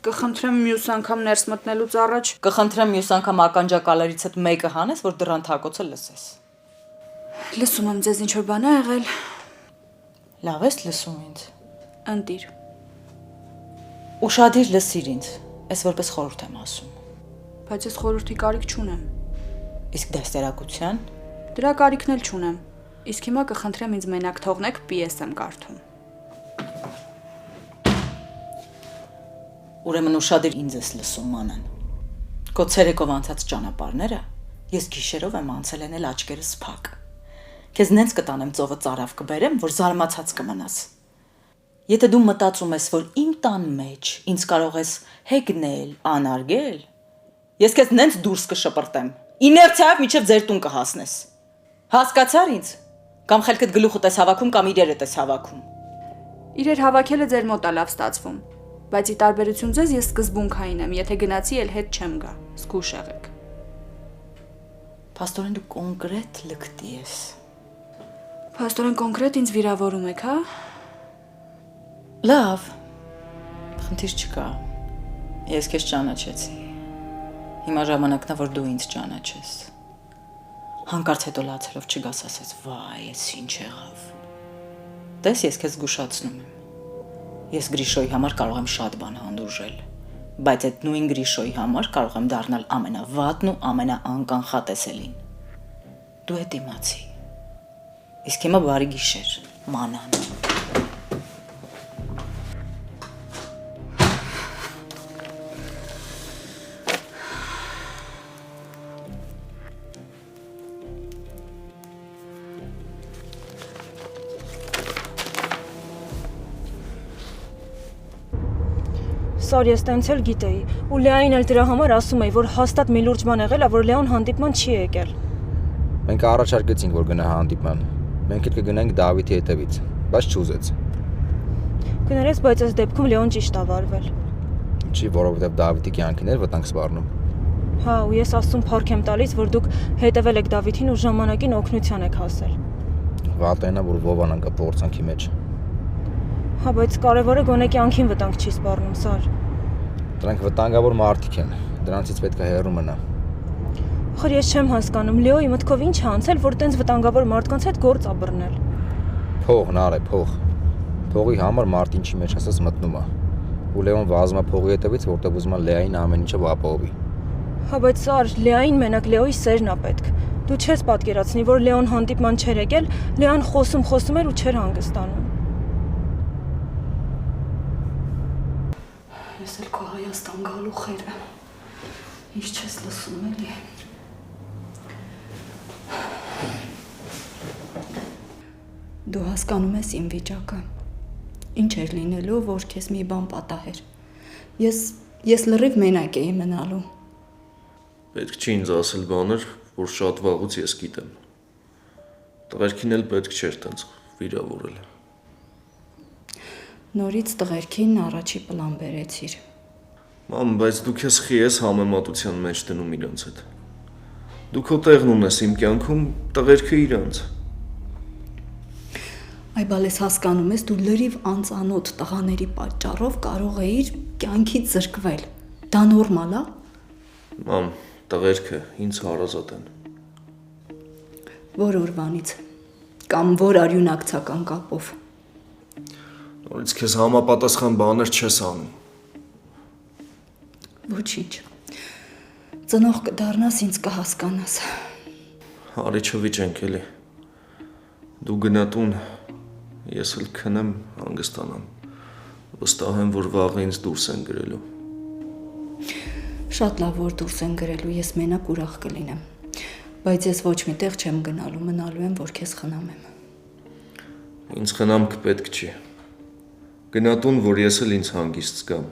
Կխնդրեմ մյուս անգամ ներս մտնելուց առաջ Կխնդրեմ մյուս անգամ ականջակալերից հետ մեկը հանես, որ դռան թակոցը լսես։ լսում եմ ձեզ ինչ-որ բան ա եղել։ Լավ ես լսում ինձ։ Ընտիր։ Ուշադիր լսիր ինձ, ես որպես խորհուրդ եմ ասում։ Բայց ես խորհրդի կարիք չունեմ։ Իսկ դաստիարակության։ Դրա կարիքն էլ չունեմ։ Իսկ հիմա կխնդրեմ ինձ մենակ թողնեք, պիես եմ կարդում։ Ուրեմն ուշադիր ինձ ես լսում, մանան։ Քո ցերեկով անցած ճանապարհները ես գիշերով եմ անցել ենել աչքերս փակ։ Քեզ նենց կտանեմ ծովը ծարավ կբերեմ, որ զարմացած կմնաս։ Եթե դու մտածում ես, որ իմ տան մեջ ինձ կարող ես հեգնել, անարգել, ես քեզ նենց դուրս կշպրտեմ։ Իներցիայով միջև ձեր տուն կհասնես։ Հասկացար ինձ։ Կամ խելքդ գլուխդ ես հավաքում, կամ իրերդ ես հավաքում։ Իրեր հավաքելը ձեր մոտ է լավ ստացվում։ Բայց ի տարբերություն ձեզ ես սկզբունքային եմ, եթե գնացի էլ հետ չեմ գա, զգուշ եղեք։ Փաստորեն դու կոնկրետ լկտի ես։ Փաստորեն կոնկրետ ինձ վիրավորում եք, հա։ Լավ։ Խնդիր չկա։ Ես քեզ ճանաչեցի։ Հիմա ժամանակն է, որ դու ինձ ճանաչես։ Հանկարծ հետո լացելով չգաս ասես, վայ, ես ինչ եղավ։ Տես ես քեզ զգուշացնում եմ։ Ես Գրիշոյի համար կարող եմ շատ բան հանդուրժել, բայց այդ նույն Գրիշոյի համար կարող եմ դառնալ ամենավատն ու ամենաանկանխատեսելին։ Դու հետ իմացի։ Իսկ հիմա բարի գիշեր, մանան։ Սար ես տենց էլ գիտեի, ու Լեային էլ դրա համար ասում էի, որ հաստատ մի լուրջ բան եղել է, որ Լեոն հանդիպման չի եկել։ Մենք առաջարկեցինք, որ գնա հանդիպման։ Մենք էլ կգնանք Դավիթի հետևից, բայց չուզեց։ Կներես, բայց այս դեպքում Լեոն ճիշտ ա վարվել։ Չի, որովհետև Դավիթի կյանքին էր վտանգ սպառնում։ Հա, ու ես ասում փառք եմ տալիս, որ դուք հետևել եք Դավիթին ու ժամանակին օգնության եք հասել։ Վատենա, որ Վովան անկա փորձանքի մեջ։ Հա, բայց կարևորը գոնե կյանքին վտանգ չի սպառնում, Սար։ Դրանք վտանգավոր մարդիկ են, դրանցից պետք է հեռու մնա։ Ախր ես չեմ հասկանում, Լեոյի մտքով ինչ է անցել, որ տենց վտանգավոր մարդկանց հետ գործ ա բռնել։ Փողն արե, փող։ Փողի համար մարդ ինչի մեջ ասես մտնում է։ Ու Լեոն վազում է փողի հետևից, որտեղ ուզում է Լեային ամեն ինչը ապահովի։ Հա, բայց Սար, Լեային մենակ Լեոյի սերն ա պետք։ Դու չես պատկերացնի, որ Լեոն հանդիպման չէր եկել, Լեան խոսում էր ու չէր հանգստանում։ Ես էլ քո Հայաստան գալու խերը։ Ինչ չես լսում էլի։ Դու հասկանում ես իմ վիճակը։ Ինչ էր լինելու, որ քեզ մի բան պատահեր։ Ես լրիվ մենակ էի մնալու։ Պետք չի ինձ ասել բաներ, որ շատ վաղուց ես գիտեմ։ Տղերքին էլ պետք չէր տենց վիրավորել։ Նորից տղերքին առաջի պլան բերեցիր։ Մամ, բայց դու քեզ խի ես համեմատության մեջ դնում իրանց հետ։ Դու քո տեղն ունես իմ կյանքում, տղերքը իրանց։ Այ բալես հասկանում ես, դու լրիվ անծանոթ տղաների պատճառով կարող էիր կյանքից զրկվել։ Դա նորմալ է։ Մամ, տղերքը ինձ հարազատ են։ Որ օրվանից կամ որ արյունակցական կապով։ Նորից քեզ համապատասխան բաներ չես անում։ Ոչինչ։ Ծնող կդառնաս, ինձ կհասկանաս։ Արի չվիճենք էլի։ Դու գնա տուն, ես էլ քնեմ, հանգստանամ։ Վստահ եմ, որ վաղը ինձ դուրս են գրելու։ Շատ լավ, որ դուրս են գրելու, ես մենակ ուրախ կլինեմ։ Բայց ես ոչ մի տեղ չեմ գնալու, մնալու եմ, որ քեզ խնամեմ։ Ինձ խնամք պետք չի։ Գնա տուն, որ ես էլ ինձ հանգիստ զգամ։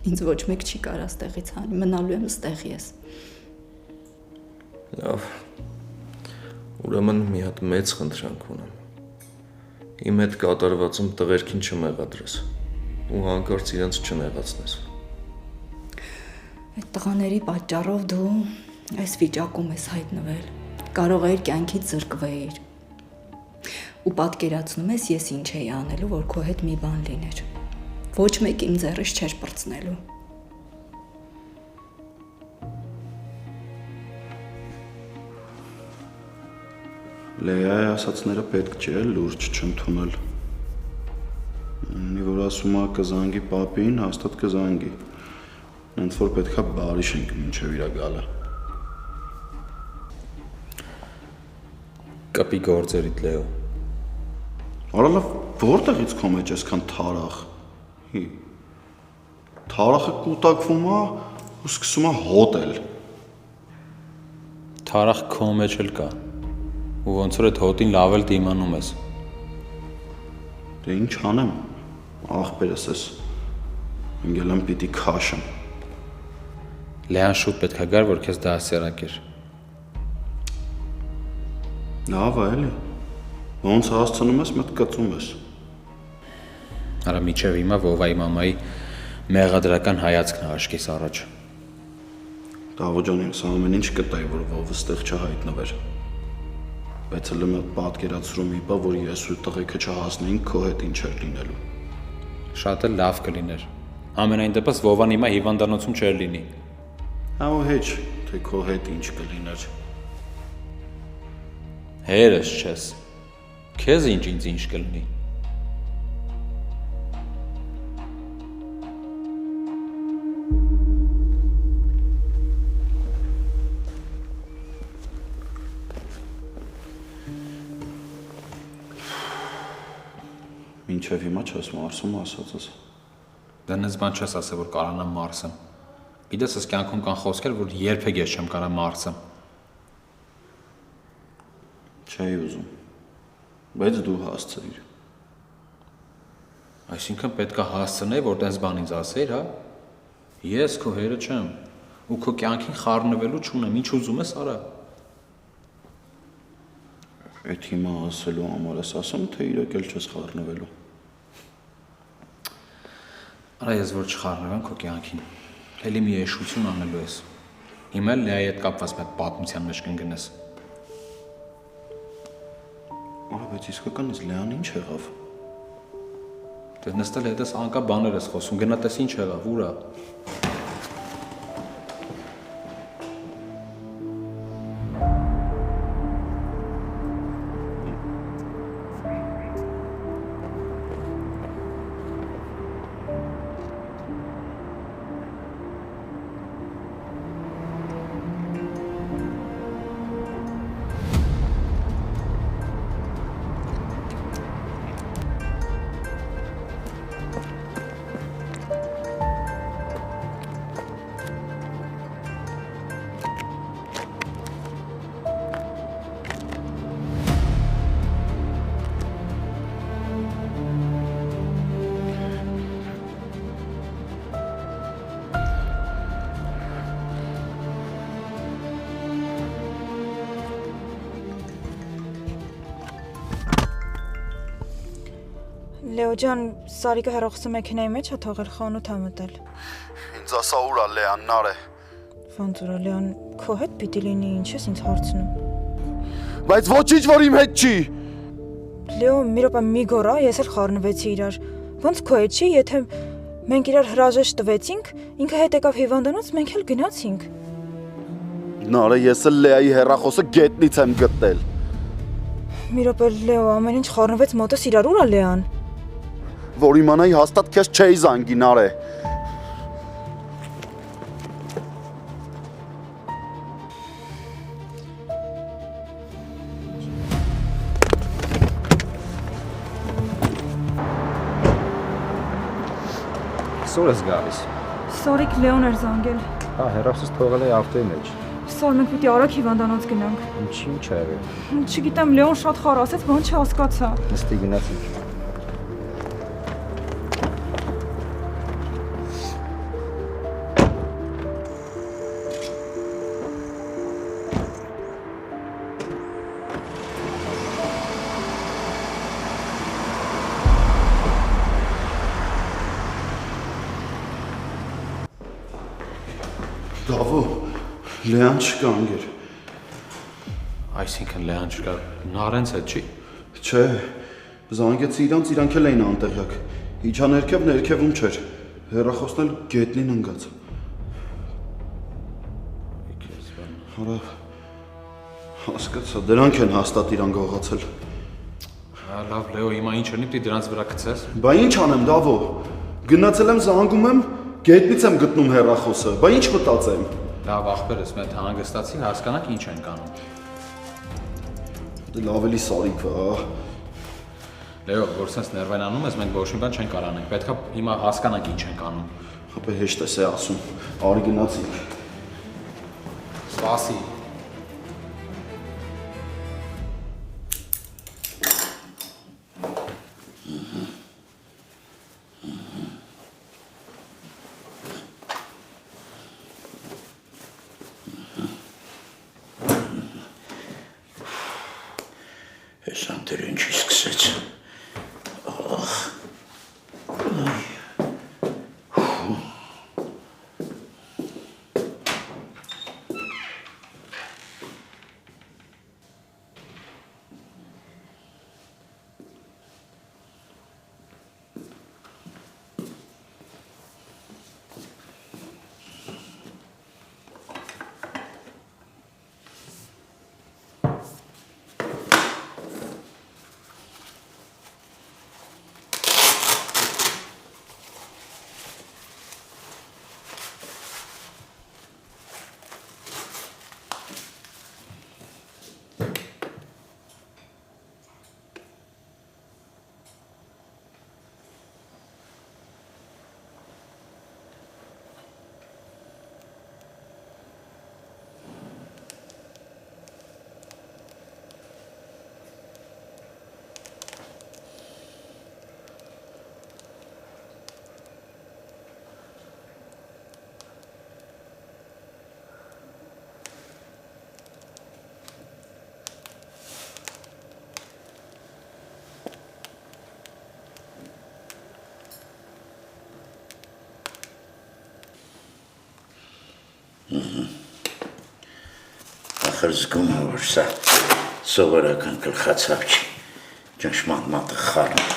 Ինձ ոչ մեկ չի կարա ստեղից հանի, մնալու եմ ստեղ ես։ Լավ։ Ուրեմն մի հատ մեծ խնդրանք ունեմ։ Իմ հետ կատարվածում տղերքին չմեղադրես ու հանկարծ իրենց չնեղացնես։ Այդ տղաների պատճառով դու այս վիճակում ես հայտնվել։ Կարող էիր կյանքից զրկվեիր։ Ու պատկերացնում ես ես ինչ էի անելու, որ քո հետ մի բան լիներ։ ոչ մեկ իմ ձեռից չէր պրծնելու։ Լեայի ասացները պետք չէ լուրջ չընդունել։ Մի որ ասում է կզանգի պապին, հաստատ կզանգի։ Հենց որ պետքա բարի շենք մինչև իրա գալը։ Կպի գործերիդ Լեո։ Արա լավ, որտեղից քո մեջ այսքան թարախ։ Թարախը կուտակվում է ու սկսում է հոտել։ Թարախ քո մեջ էլ կա։ Ու ոնց որ այդ հոտին լավ էլ դիմանում ես։ Դե ինչ անեմ, աղբերս ես, ընգել եմ պիտի քաշեմ։ Լեան շուտ պետքա գար, որ քեզ դասերակեր։ Լավ է էլի, ոնց հասցնում ես, մետ կծում ես։ Արա միջև հիմա Վովայի մամայի մեղադրական հայացքն աշկիս առաջ։ Դավոջան ինձ ամեն ինչ կտայի, որ Վովը ստեղ չհայտնվեր։ Բայց հլը մի պատկերացրում իպա, որ ես ու տղեկը չհասնեինք քո հետ ինչ էր լինելու։ Շատ էլ լավ կլիներ։ Ամենայն դեպս Վովան հիմա հիվանդանոցում չէր լինի։ Ու հեչ, թե քո հետ ինչ կլիներ։ Հերս չես։ Քեզ ինձ ինչ կլինի։ Մինչև հիմա չես մարսում ասածս։ Դրանից բան չես ասել, որ կարանամ մարսեմ։ Գիտես, ես կյանքում կան խոսքեր, որ երբեք ես չեմ կարա մարսեմ։ Չէի ուզում, բայց դու հասցրիր։ Այսինքն պետքա հասցնեի, որ տես բան ինձ ասեիր, հա։ Ես քո հերը չեմ, ու քո կյանքին խառնվելու չունեմ, ինչ ուզում ես արա։ Այդ հիմա ասելու համար ես ասում, թե իրոք էլ չես խառնվելու։ Արա ես որ չխառնվեմ քո կյանքին, էլի մի էշություն անելու ես։ Հիմա էլ Լեայի հետ կապված մեկ պատմության մեջ կընկնես։ Արա, բայց իսկականից Լեան ինչ եղավ։ Դե նստել հետս անկա բաներ ես խոսում, գնա տես ինչ եղավ, ուր է։ Լեո ջան, Սարիկը հեռախոսը մեքենայի մեջ է թողել, խանութ ա մտել։ Ինձ ասա ուր է Լեանն արե։ Ոնց որ Լեոն քո հետ պիտի լինի, ինչ ես ինձ հարցնում։ Բայց ոչինչ որ իմ հետ չի։ Լեո, մի րոպե մի գորա, ես էլ խառնվեցի իրար։ Ոնց քո հետ չի, եթե մենք իրար հրաժեշտ տվեցինք, ինքը հետ եկավ հիվանդանոց, մենք էլ գնացինք։ Նարե, ես էլ Լեայի հեռախոսը գետնից եմ գտնել։ Մի րոպե Լեո, ամեն ինչ խառնվեց մոտս իրար, ուր է Լեան։ Որ իմանայի հաստատ քեզ չէի զանգի, Նարե։ Սոր ես գալիս։ Սորիկ Լեոն էր զանգել։ Հա, հեռախոսս թողել է ավտոյի մեջ։ Սոր մենք պիտի արագ հիվանդանոց գնանք։ Ինչ է եղել։ Չգիտեմ, Լեոն շատ խառ ասեց, բան չհասկացա։ Նստի գնացինք։ Դավո, Լեան չկա անգեր։ Այսինքն Լեան չկա, Նարենց հետ չի։ Չէ, զանգեցի իրանց, իրանք էլ էին անտեղյակ։ Իջա ներքևում չէր։ Հեռախոսն էլ գետնին ընկած։ Արա հասկացա, դրանք են հաստատ իրան գողացել։ Լավ, Լեո, հիմա ինչ անի պիտի դրանց վրա գցես։ Բա ինչ անեմ, Դավո։ Գնացել եմ զանգում եմ, գետնից եմ գտնում հեռախոսը։ Բա ինչ մտածեմ։ Լավ, ախպերս, մենք հանգստացի, հասկանանք ինչ են կանում։ Դե լավ էլի սարիք վա։ Լեո, որ sense ներվայնանում ես, մենք ոչ մի բան չենք կարանենք։ Պետքա հիմա հասկանանք ինչ են կանում։ Հապա հեշտ է ասում։ Արի գնացինք։ Սպասի։ Հեսանտերը ինչի սկսեց։ Ախր զգում եմ, որ սա սովորական գլխացավ չի, ճնշման մատը խառն է։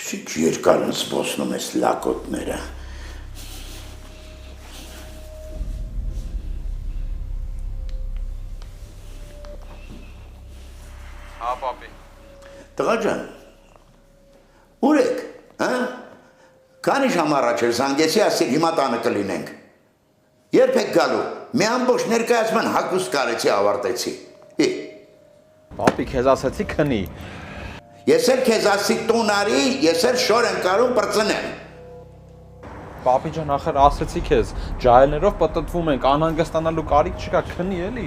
Շիչ երկար զբոսնում ես լակոտները։ Հա, պապի։ Տղա ջան, ուր եք, հա? Քանի ժամ առաջ էր զանգեցի, ասել հիմա տանը կլինենք։ Երբ եք գալու, մի ամբողջ ներկայացման հագուստ կարեցի ավարտեցի։ Պապի, քեզ ասեցի քնի։ Ես էլ քեզ ասի տուն արի, ես էլ շոր եմ կարում պրծնեմ։ Պապի ջան, ախր ասեցի քեզ, ջահելներով պտտվում ենք, անհանգստանալու կարիք չկա, քնի էլի։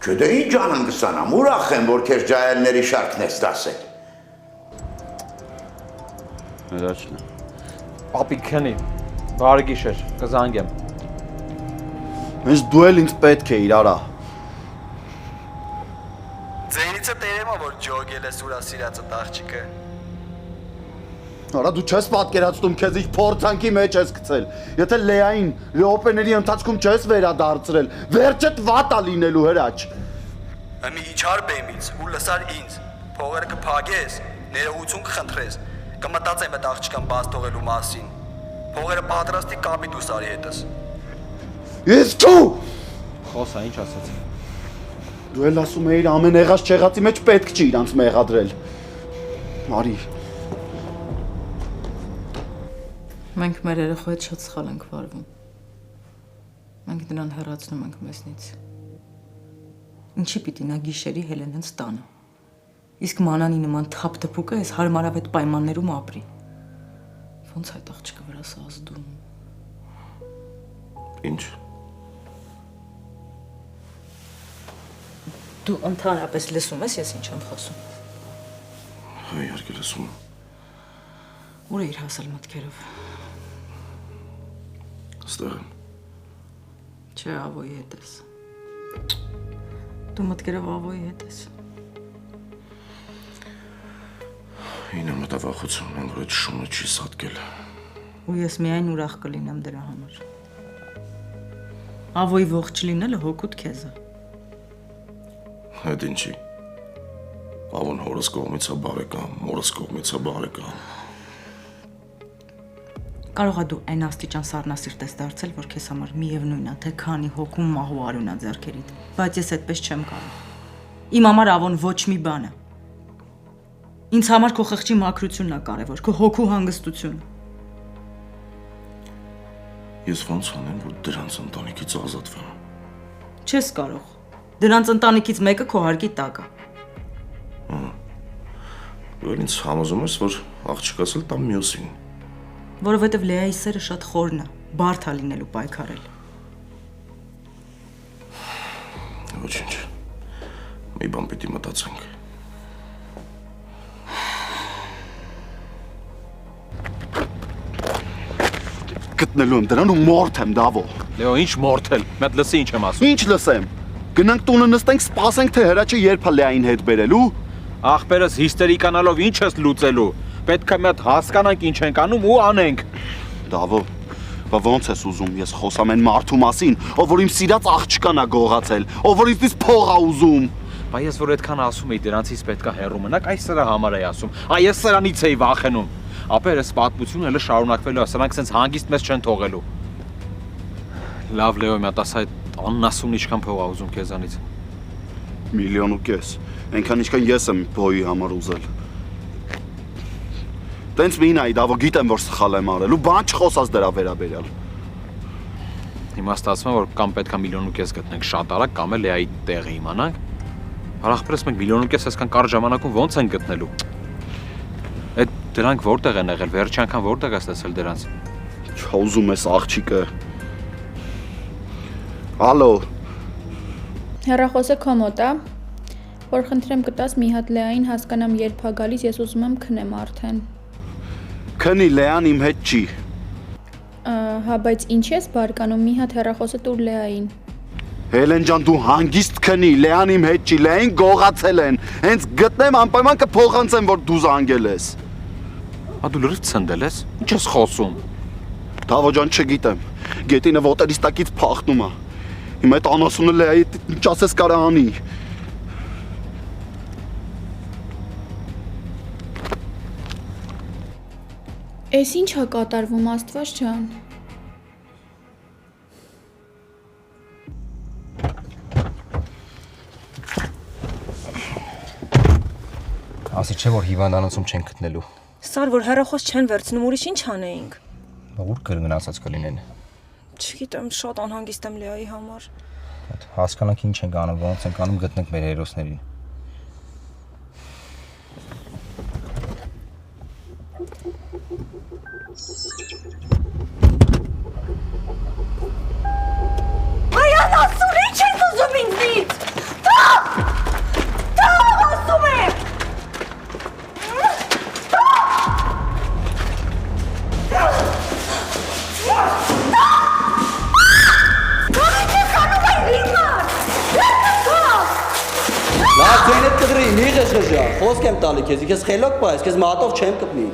Չէ, դե ինչ անհանգստանամ, ուրախ եմ, որ քեզ ջահելների շարքն ես դասել։ Հրաչն է։ Պապի քնի, բարի գիշեր, կզանգեմ։ Հենց դու էլ ինձ պետք է իր արա։ Ձեինիցը տերեմա, որ ջոգել ես ուրա սիրածը տաղջիկը։ Արա դու չես պատկերացնում քեզ իր փորձանքի մեջ ես գցել։ Եթե Լեային լեոպեների ընթացքում չես վերադարձրել, վերջդ վատա լինելու հրաչ։ Մի իջար բեմից ու լսար ինձ, փողերը կփագես, ներողություն կխնդրես, կմտածեմ այդ աղջկան բաց թողելու մասին։ Փողերը պատրաստի կապի դու սարի հետս։ Ես դու։ Խոսա, ինչ ասեցի։ Դու էլ ասում էիր ամեն եղած չեղածի մեջ պետք չի իրանց մեղադրել։ Արի։ Մենք մեր երեխու հետ շատ սխալ ենք վարվում։ Մենք նրան հեռացնում ենք մեզնից։ Ինչի պիտի նա գիշերի Հելեն հենց տանը։ Իսկ մանանի նման թափ դպուկը այս հարմարավետ պայմաններում ապրի։ Ոնց այդ աղջիկը վրաս ազդում։ Ինչ։ Դու ընդհանրապես լսում ես, ես ինչ եմ խոսում։ Հա, իհարկե լսում եմ։ Ուր է իր հասել մտքերով։ Ստեղ եմ։ Չէ, Ավոյի հետ ես։ Դու մտքերով Ավոյի հետ ես։ Ինը մտավախություն եմ, որ այդ շունը չի սատկել։ Ու ես միայն ուրախ կլինեմ դրա համար։ Ավոյի ողջ լինելը հոգուտ քեզ է։ Այդ ինչի։ Ավոն հորս կողմից է բարեկամ, մորս կողմից է բարեկամ։ Կարող է դու այն աստիճան սառնասիրտ ես դարձել, որ քեզ համար միևնույն է, թե քանի հոգում մահու արյունա ձեռքերիդ, բայց ես այդպես չեմ կարող։ Իմ համար Ավոն ոչ մի բան է։ Ինձ համար քո խղճի մաքրությունն է կարևոր, քո հոգու հանգստությունը։ Ես ոնց անեմ, որ դրանց ընտանիքից ազատվեմ։ Չես կարող։ Դրանց ընտանիքից մեկը քո հարկի տակ է։ Ու ինձ համոզում ես, որ աղջիկացել տամ մյուսին։ Որովհետև Լեայի սերը շատ խորն է, բարդ է լինելու պայքարել։ Ոչինչ։ Մի բան պիտի մտածենք։ Գտնելու եմ դրան ու մորթ եմ, Դավո։ Լեո, ինչ մորթել։ Մետ լսի ինչ եմ ասում։ Ինչ լսեմ։ Գնանք տունը նստենք, սպասենք, թե հրաչը երբ է Լեային հետ բերելու։ Ախպերս հիստերիկանալով ինչ ես լուծելու։ Պետք է մի հատ հասկանանք ինչ ենք անում ու անենք։ Դավո, բա ոնց ես ուզում, ես խոսամ այն մարդու մասին, ով որ իմ սիրած աղջկան է գողացել, ով որ ինձնից փող է ուզում։ Բա ես որ այդքան ասում էի, դրանցից պետք է հեռու մնաք, այս սրա համար էի ասում։ Այս սրանից էի վախենում։ Ապերս պատմությունը հələ շարունակվելու է, սրանք sense հանգիստ մեզ չեն թողելու։ Լավ Լեո, մի հատ ասա այդ աննասուն ինչքան փող ա ուզում քեզանից։ 1.5 միլիոն։ Այնքան ինչքան ես եմ բոյի համար ուզել։ Տենց մի նայի, Դավո, գիտեմ, որ սխալ եմ արել ու բան չխոսած դրա վերաբերյալ։ Հիմա ստացվում է, որ կամ պետք է 1.5 միլիոն գտնենք շատ արագ, կամ էլ Լեայի տեղը իմանանք։ Հարախպրես մենք 1.5 միլիոն այսքան կարճ ժամանակում ոնց են գտնելու։ Այդ դրանք որտեղ են եղել, վերջի անգամ որտեղ ես տեսել դրանց։ Չուզում ես աղջիկը։ Ալո։ Հեռախոսը քո մոտ է, որ խնդրեմ կտաս մի հատ Լեային հասկանամ երբ է գալիս, ես ուզում եմ քնեմ արդեն։ Քնի, Լեան իմ հետ չի։ Հա, բայց ինչ ես բարկանում, մի հատ հեռախոսը տուր Լեային։ Հելեն ջան, դու հանգիստ քնի, Լեան իմ հետ չի, Լեային գողացել են։ Հենց գտնեմ անպայման կփոխանցեմ, որ դու զանգել ես։ Ա դու լրիվ ցնդել ես։ Ինչ ես խոսում։ Դավո ջան, չգիտեմ։ Գետինը ոտերից տակից փախնում է։ Հիմա այդ անասունը Լեայի ինչ ասես կարա անի։ Էս ինչ է կատարվում, Աստված ջան։ Ասի չէ որ հիվանդանոցում չեն գտնելու։ Սար որ հեռախոս չեն վերցնում, ուրիշ ինչ անեինք։ Ուր կգնացած կլինեն։ Չգիտեմ, շատ անհանգիստ եմ Լեայի համար։ Հասկանանք ինչ ենք անում, ոնց ենք անում գտնենք մեր հերոսներին։ Այան ասում, ինչ ես ուզում ինձնից։ Թող ասում եմ։ Լավ ձենդ կդրի, մի ղեշղեշա, խոսք եմ տալի քեզ, քեզ խելոք պա ես, քեզ մատով չեմ կպնի։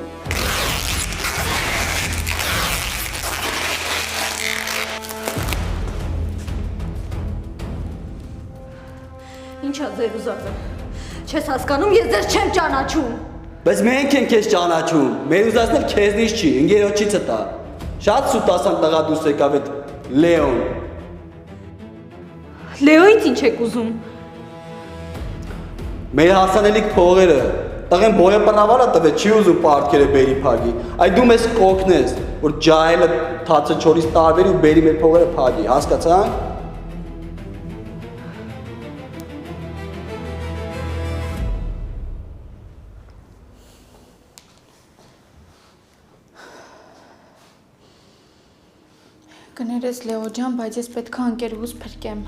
Ինչա ձեր ուզածը։ Չես հասկանում, ես ձեզ չեմ ճանաչում։ Բայց մենք ենք քեզ ճանաչում, մեր ուզածն էլ քեզնից չի, ընկերոջիցը տա։ Շատ սուտ ասան տղա դուրս եկավ այդ Լեոն։ Լեոից ինչ եք ուզում։ Մեր հասանելիք փողերը, տղեն բոյը պնավարա տվե, չի ուզում պարտքերը բերի փագի։ Այդ դու մեզ կօգնես, որ ջահելը թացը չորից տարվերի ու բերի մեր փողերը փագի, հասկացանք։ Կներես Լեո ջան, բայց ես պետք է ընկերուհուս փրկեմ։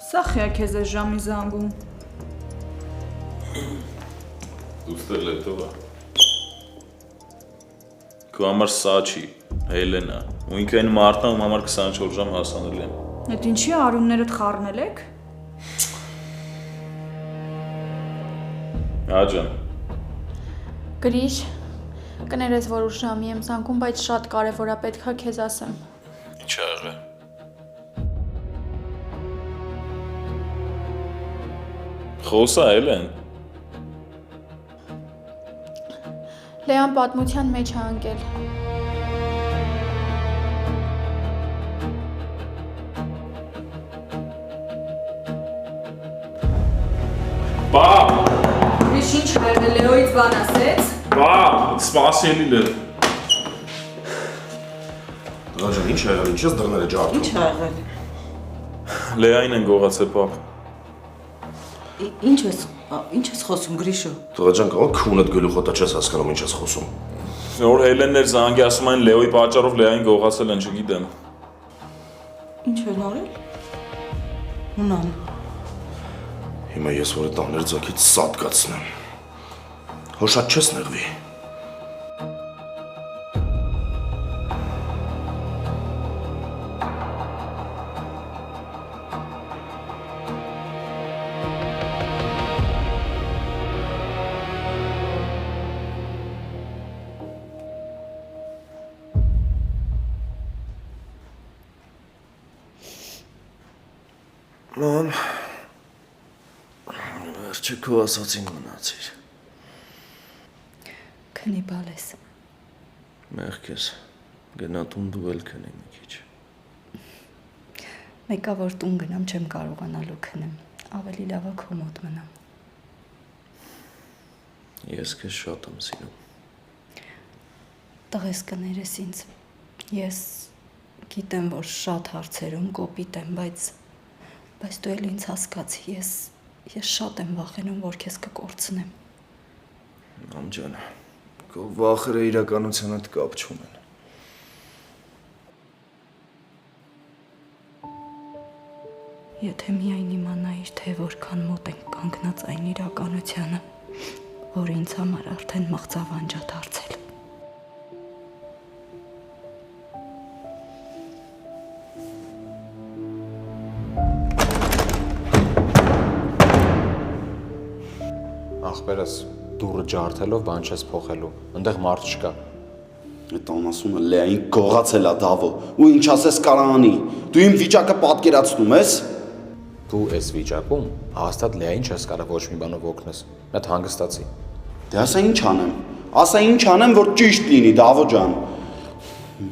Սախ է քեզ այս ժամի զանգում։ Ուստել է տովա։ Քո համար սա չի, Հելենա։ Ու ինքը այն մարդն ում համար 24 ժամ հասանելի եմ։ Այդ ինչի արուններդ խառնել եք։ Աջան։ Գրիշ, կներես, որ ուշ ժամի եմ զանգում, բայց շատ կարևոր է, պետք է քեզ ասեմ։ Ինչ ա եղել։ Խոսա Հելեն։ Լեան պատմության մեջ է անկել։ Բա, Ուրիշ ինչ ա եղել, Լեոից բան ասեց։ բա, սպասելի լեր։ Ջան, ինչ ա եղել, ինչ ես դռները ջարդում։ Ինչ ա եղել։ Լեային են գողացել, պապ։ Ինչ ես խոսում, Գրիշո։ Ջան, կարող քունդ գլուխոտը չես հասկանում ինչ ես խոսում։ Որ Հելենն էր զանգի ասում այն Լեոյի պատճառով Լեային գողացել են, չգիտեմ։ Ինչ են արել։ Հունան։ Հիմա ես որ այդ տաներ ձակից սատկացնեմ։ Հո շատ չես նեղվի։ Ման, վերջը քո ասացին մնացիր։ Քնի բալես։ Մեղք ես, գնա տուն դու էլ քնի մի քիչ։ Մեկա որ տուն գնամ չեմ կարողանալու քնեմ, ավելի լավ է քո մոտ մնամ։ Ես քեզ շատ եմ սիրում։ Տղես կներես ինձ, ես գիտեմ, որ շատ հարցերում կոպիտ եմ, բայց դու էլ ինձ հասկացի, ես շատ եմ վախենում, որ քեզ կկորցնեմ։ Ամջան, քո վախերը իրականության հետ կապ չունեն։ Եթե միայն իմանայիր, թե որքան մոտ ենք կանգնած այն իրականությանը, որ ինձ համար արդեն մղձավանջ է դարձել։ Ախպերս դուրը ջարդելով բան չես փոխելու, այնտեղ մարդ չկա։ Այդ անասունը Լեային գողացել է Դավո, ու ինչ ասես կարանի։ Դու իմ վիճակը պատկերացնում ես։ Դու այս վիճակում հաստատ Լեային չես կարող ոչ մի բանով օգնես։ Այդ հանգստացի։ Դե ասա ինչ անեմ։ Ասա ինչ անեմ, որ ճիշտ լինի, Դավո ջան։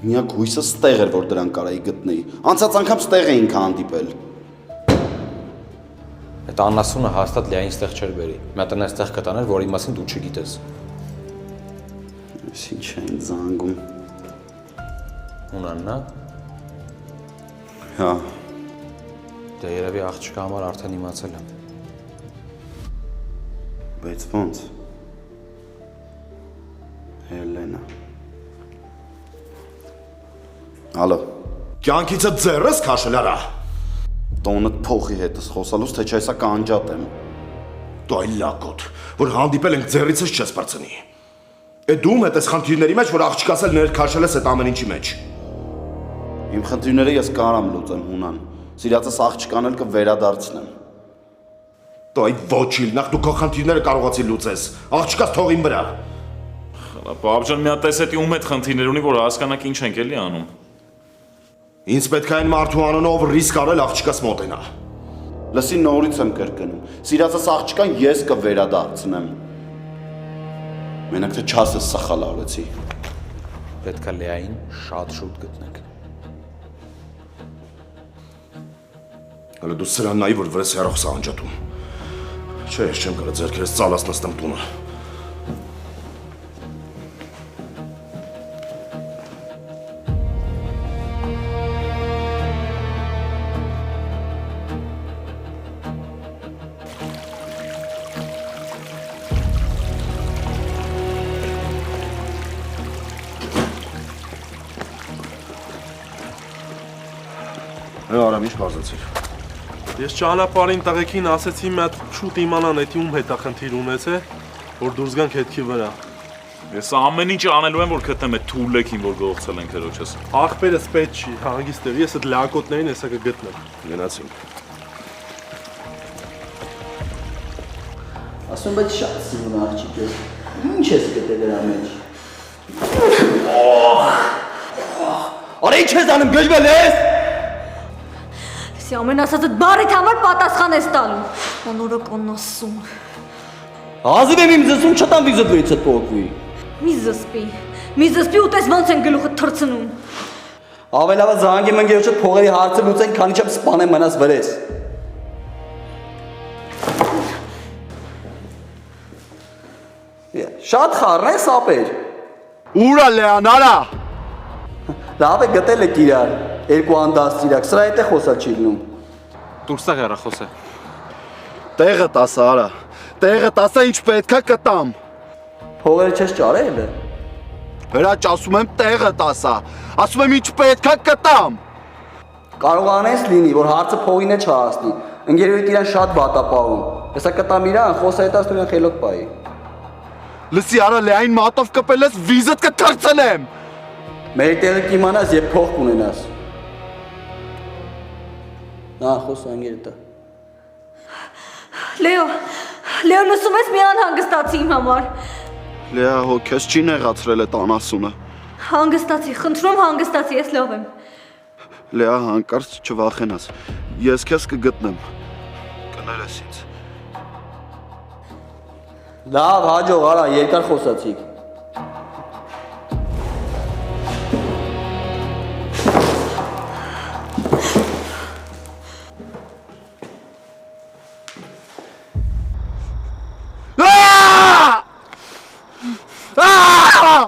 Միակ հույսը ստեղ էր, որ դրան կարայի գտնեի։ Անցած անգամ ստեղ էինք հանդիպել։ Այդ անասունը հաստատ Լեային ստեղ չէր բերի։ Մի հատ այստեղ կտաներ, որի մասին դու չգիտես։ Ես ինչ են զանգում։ Հունանն է։ Հա։ Դե երևի աղջկա համար արդեն իմացել եմ։ Բայց ո՞նց։ Հելենա։ Ալո։ Կյանքիցը ձեռս քաշել արա։ Տոնդ փոխի հետս խոսալուց, թե չէ սա կանջատ եմ։ Դու այլ լակոտ, որ հանդիպել ենք ձեռիցս չես բրցնի։ Է դու մեծ ես խնդիրների մեջ, որ աղջկասել ներքաշել ես այդ ամեն ինչի մեջ։ Իմ խնդիրները ես կարամ լուծեմ, Հունան։ Սիրածս աղջկան էլ կվերադարձնեմ։ Դու այ ոչիլ, նախ դու քո խնդիրները կարողացի լուծես։ Աղջկաս թող իմ վրա։ Պապ ջան, մի հատ տեսետի ում հետ խնդիրներ ունի, որ հասկանաք ինչ ենք էլի անում։ Ինձ պետք է այն մարդու անունով ռիսկ արել աղջկաս մոտենա։ Լսի նորից եմ կրկնում։ Սիրածս աղջկան ես կվերադարձնեմ։ Մենակ թե չասես սխալ արեցի։ Պետք է Լեային շատ շուտ գտնենք։ Հələ դու սրան նայի, որ վրես հեռախոս անջատում։ Չէ, ես չեմ կարա ձեռքերս ծալած նստեմ տունը։ Արամ, ինչ բարձացիր։ Ես ճանապարհին տղեկին ասեցի մի հատ շուտ իմանան էդի ում հետաքրքիր ունես է, որ դուրս գանք հետքի վրա։ Ես ամեն ինչ անելու եմ, որ գտնեմ այդ թուլեքին, որ գողցել են քրոջս։ Աղբերս պետք չի, հանգիստ եղի, ես այդ լակոտներին հեսա կգտնեմ։ Գնացինք։ Ասում բայց շատ սիրուն աղջիկ ես։ Ինչ ես գտել դրա մեջ։ Արա ինչ ես անում, գժվել ես։ Սի ամեն ասածդ բարիդ համար պատասխան ես տալու։ Անորը կոնոսում։ Ազիվ եմ իմ զսում չտամ վիզդ վրից հետ պողոքվի։ Մի զսպի ու տես ոնց են գլուխը թրցնում։ Ավելավա զանգեմ ընկերոջդ փողերի հարցը լուծենք, քանի չեմ սպանեմ մնաս վրես։ Շատ խառն է սապեր։ Ուրա Լեան, արա։ Լավ է գտել եք իրար, երկու անդաստիրակ, սրա հետ է խոսա չի լինում։ Դուրստեղ եղա խոսե։ Տեղը տասա, արա։ Տեղը տասա ինչ պետքա կտամ։ Փողերը չես ճարել է։ Հրաչ ասում եմ տեղը տասա, ասում եմ ինչ պետքա կտամ։ Կարող անես լինի, որ հարցը փողին է չհասնի, ընկերոջդ իրան շատ վատ է պահում, հեսա կտամ իրան, խոսա հետասնում իրան խելոք պայի։ Լսի արա Լեային մատով կպել ես, վիզդ կթրցնեմ։ Մեր տեղը կիմանաս և փող կունենաս։ Նա խոսա ընկերտը։ Լեո լսում ես մի անհանգստացի իմ համար։ Լեա հո քեզ չի նեղացրել այդ անասունը։ Հանգստացի, խնդրում հանգստացի, ես լավ եմ։ Լեա հանկարծ չվախենաս, ես քեզ կգտնեմ, կներես ինձ։ Լավ, հաջող, արա, երկար խոսացիք։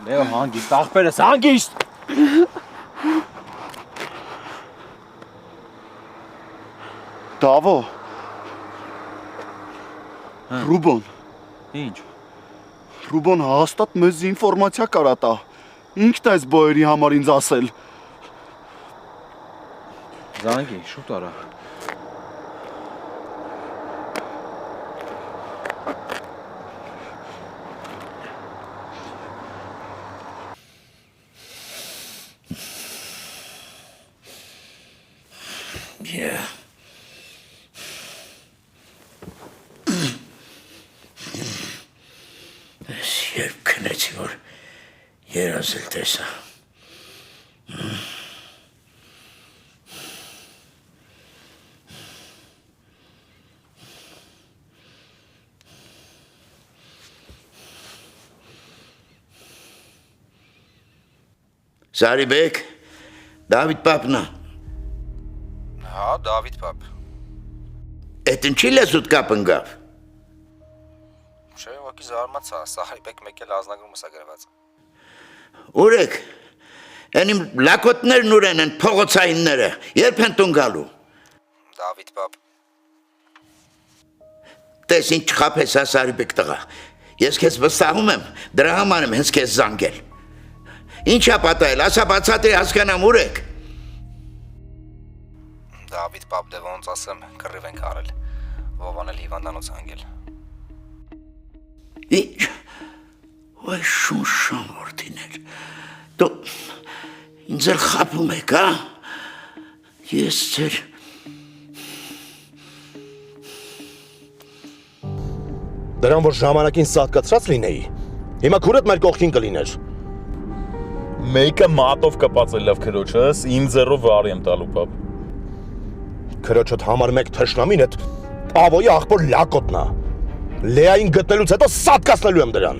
Լեո հանգիստ, աղբերս հանգիստ։ Դավո։ Ռուբոն։ Ինչ։ Ռուբոն հաստատ մեզ ինֆորմացիա կարա տա։ Ինքն այս բոյերի համար ինձ ասել։ Զանգի, շուտ արա։ Երբ քնեցի, որ երազել տեսա։ Սարիբեկ, Դավիթ պապնա։ Հա, Դավիթ պապ։ Էդ ինչի լեզուտ կապ ընկավ։ Չէ, ուղղակի զարմացա, Սարիբեկ մեկ էլ ազնագրումս է գրված։ Ուրեք, այն իմ լակոտներն ուրեն են փողոցայինները, երբ են տուն գալու։ Դավիթ պապ։ Տես ինչ խափես հա Սարիբեկ տղա, ես քեզ վստահում եմ, դրա համար եմ հենց քեզ զանգել։ Ինչ է պատահել, ասա բացատրի հասկանամ ուրեք։ Դավիթ պապ, դե ոնց ասեմ, կռիվ ենք արել, Վովանել հիվանդանոց հանգել։ Ինչ, ոյ շունշան որդիներ, դու ինձ էլ խապում եք, հա, ես ձեր… Դրան, որ ժամանակին սատկացրած լինեի, հիմա քուրդ մեր կողքին կլիներ։ Մեկը մատով կպած է լավ քրոջս, իմ ձեռով վարի եմ տալու պապ։ Քրոջդ համար մեկ թշնամին էդ Պավոյի աղբոր լակոտն է։ Լեային գտնելուց հետո սատկացնելու եմ դրան։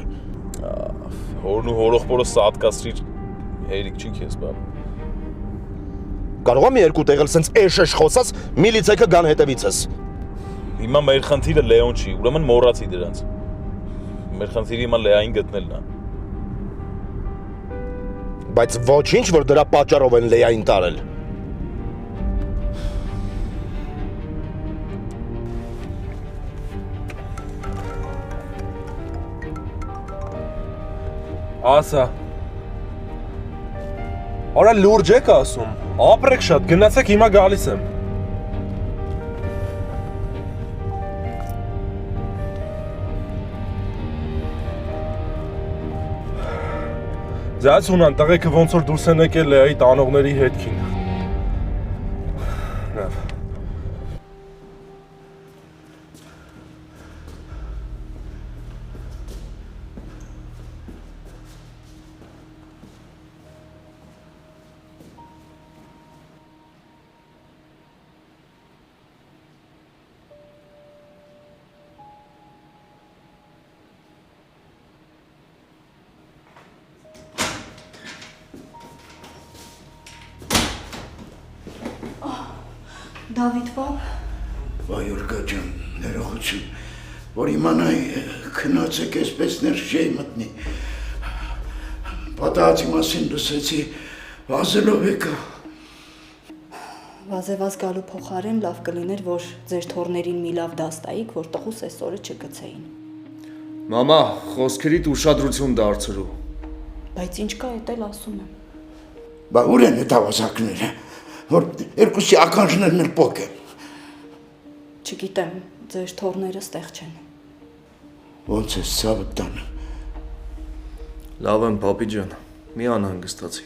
Հորն ու հորողբորը սատկացրիր, հերիք չի քեզ պապ։ Կարող եմ երկու տեղել սենց էշ խոսած, միլիցեքը գան հետևիցս։ Հիմա մեր խնդիրը Լեոն չի, ուրեմն մոռացի դրանց։ Մեր խնդիրը հիմա Լեային գտնելն է։ Բայց ոչինչ, որ դրա պատճառով են Լեային տարել։ Ասա։ Արա լուրջ եք ասում, ապրեք շատ, գնացեք հիմա գալիս եմ։ Ձյաց ունան տղեկը ոնց որ դուրս են եկել Լեայի տանողների հետքին։ Լավ։ Դավիթ պապ։ Վայ Ուրգա ջան, ներողություն, որ իմանայի քնած եք այսպես ներս չէի մտնի։ Պատահածի մասին լսեցի, վազելով եկա։ Վազեվազ գալու փոխարեն լավ կլիներ, որ ձեր թորներին մի լավ դաս տայիք, որ տղուս այսօրը չգցեին։ Մամա, խոսքերիդ ուշադրություն դարձրու։ Բայց ինչ կա, էդ էլ ասում եմ։ Բա ուր են այդ ավազակները, որ երկուսի ականջներն էլ պոկ են։ Չգիտեմ, ձեր թորները ստեղ չեն։ Ոնց է ցավը տանը։ Լավ եմ, պապի ջան, մի անհանգստացի։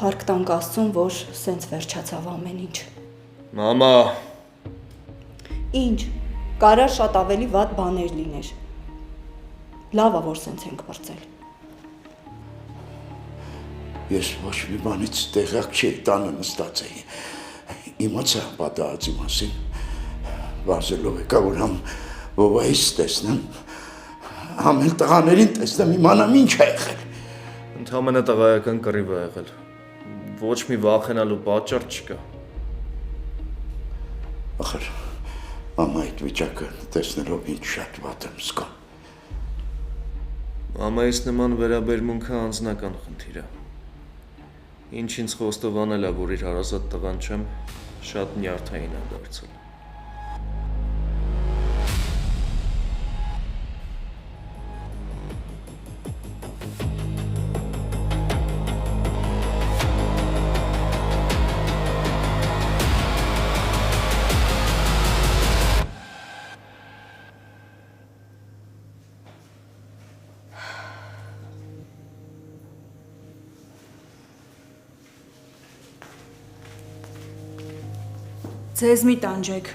Փառք տանք Աստծուն, որ սենց վերջացավ ամեն ինչ։ Մամա։ Ինչ, կարա շատ ավելի վատ բաներ լիներ։ Լավ է, որ սենց ենք բրծել։ Ես ոչ մի բանից տեղյակ չէի, տանը նստած էի։ Իմացա պատահածի մասին։ Վազելով եկա, որ համ բովայից տեսնեմ, համ էլ տղաներին տեսնեմ, իմանամ ինչ է եղել։ Ընդհանրապես տղայական կռիվ է եղել։ Ոչ մի վախենալու պատճառ չկա։ Ախր, մամա այդ վիճակը տեսնելով ինչ շատ վատ եմ զգում։ Մամայիս նման վերաբերմունքը անձնական խնդիր է։ Ինչ ինձ խոստովանել է, որ իր հարազատ տղան չեմ, շատ նյարդային է դարձել։ Ձեզ մի տանջեք։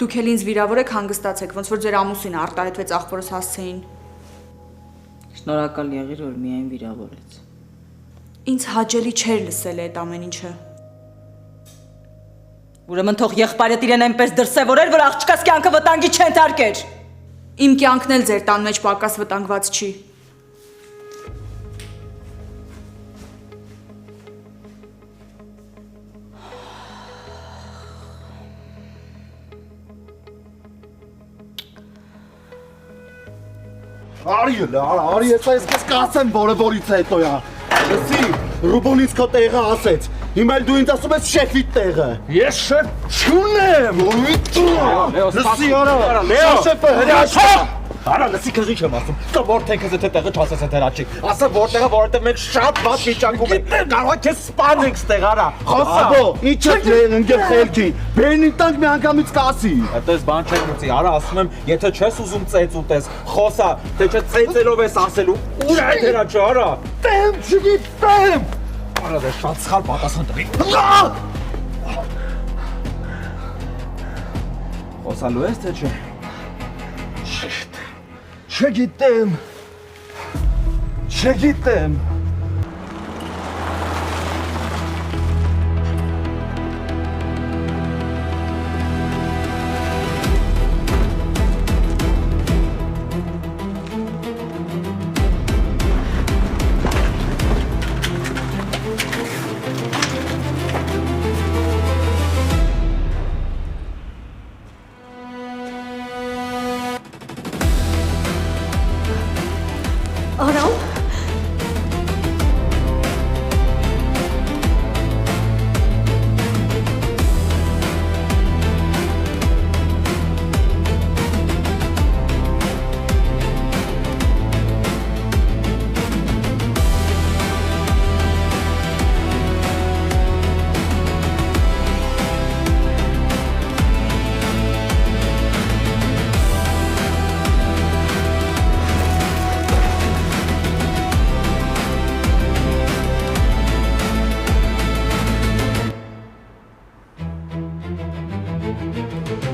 Դուք էլ ինձ վիրավոր եք, հանգստացեք, ոնց որ ձեր ամուսինը արտահայտվեց աղբորս հասցեին։ Շնորհակալ եղիր, որ միայն վիրավորեց։ Ինձ հաճելի չէր լսել այդ ամեն ինչը։ Ուրեմն թող եղբայրդ իրեն այնպես դրսևորեր, որ աղջկաս կյանքը վտանգի չենթարկեր։ Իմ կյանքն էլ ձեր տան մեջ պակաս վտանգված չի։ Արի, ես այսպես կասեմ, որը որից հետո է։ Լսի, Ռուբոնից քո տեղը ասեց։ Հիմա էլ դու ինձ ասում ես շեֆի տեղը։ Ես շեֆ չունեմ։ Լսի, արա, շեֆը հրաշք։ Արա, լսի, քեզ չեմ ասում։ Սա որտեղ ես այդ տեղը չասես այդ հրաչի։ Ասա որտեղը, որովհետև մենք շատ վատ վիճակում ենք։ Կարող է քեզ սպանենք ստեղ, արա։ Խոսա։ Ինչ է ընկել խելքին։ Բերին տանք մի անգամից կասի։ Այդպես բան չեմ ուծի, արա ասում եմ, եթե չես ուզում ծեծ ուտես, խոսա, թե չէ ծեծելով ես ասելու։ Ուր է այդ հրաչը, արա։ Տեմ, չգիտեմ։ Արա, դե շատ սխալ պատասխան տվի։ Խոսալու ես թե չէ։ Չգիտեմ։ Ա